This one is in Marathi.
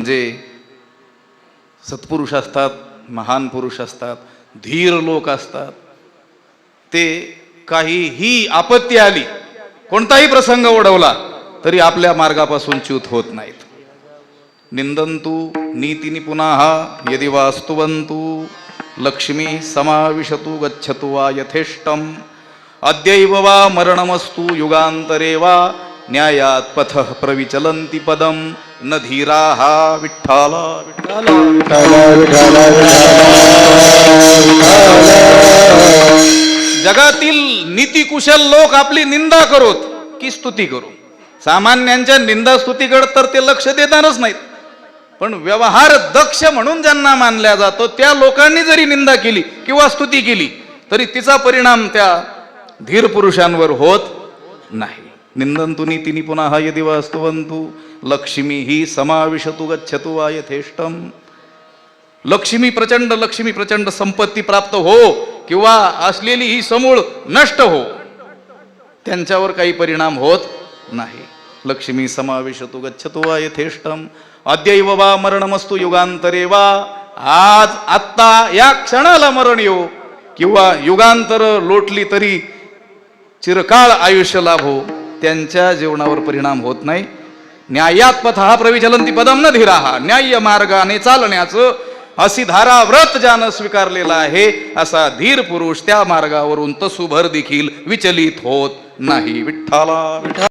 म्हणजे सत्पुरुष असतात, महान पुरुष असतात, धीर लोक असतात, ते काहीही आपत्ती आली, कोणताही प्रसंग ओढवला तरी आपल्या मार्गापासून च्युत होत नाहीत. निंदन्तु नीतिनि पुनः यदि वा स्तुवन्तु लक्ष्मी समाविशतु गच्छतु वा यथेष्टम अद्यैव वा मरणमस्तु युगान्तरे वा न्यायात् पथः प्रविचलन्ति पदम न धीराः. विठ्ठल विठ्ठल जगातील नीतिकुशल लोक आपली निंदा करोत की स्तुती करू, सामान्यांच्या निंदा स्तुतीकडे तर ते लक्ष देतानच नाहीत. पण व्यवहार दक्ष म्हणून ज्यांना मानल्या जातो त्या लोकांनी जरी निंदा केली किंवा स्तुती केली तरी तिचा परिणाम त्या धीर पुरुषांवर होत नाही. निंदन्तु नीतिनि पुनः यदि वा स्तुवन्तु लक्ष्मी ही समाविशतु गच्छतु वा यथेष्टम. लक्ष्मी प्रचंड संपत्ती प्राप्त हो किंवा असलेली ही समूळ नष्ट हो, त्यांच्यावर काही परिणाम होत नाही. लक्ष्मी समाविशतु गच्छतु वा यथेष्टम अद्यैव वा मरणमस्तु युगांतरे वा. आज आत्ता या क्षणाला मरण येऊ किंवा युगांतर लोटली तरी चिरकाळ आयुष्य लाभो, त्यांच्या जीवनावर परिणाम होत नाही. न्यायात पथः प्रविचलन्ति पदम न धीराः. न्याय्य मार्गाने चालण्याचं अशी धारा व्रत ज्यानं स्वीकारलेला आहे असा धीर पुरुष त्या मार्गावरून तसूभर देखील विचलित होत नाही. विठ्ठला विठ्ठल.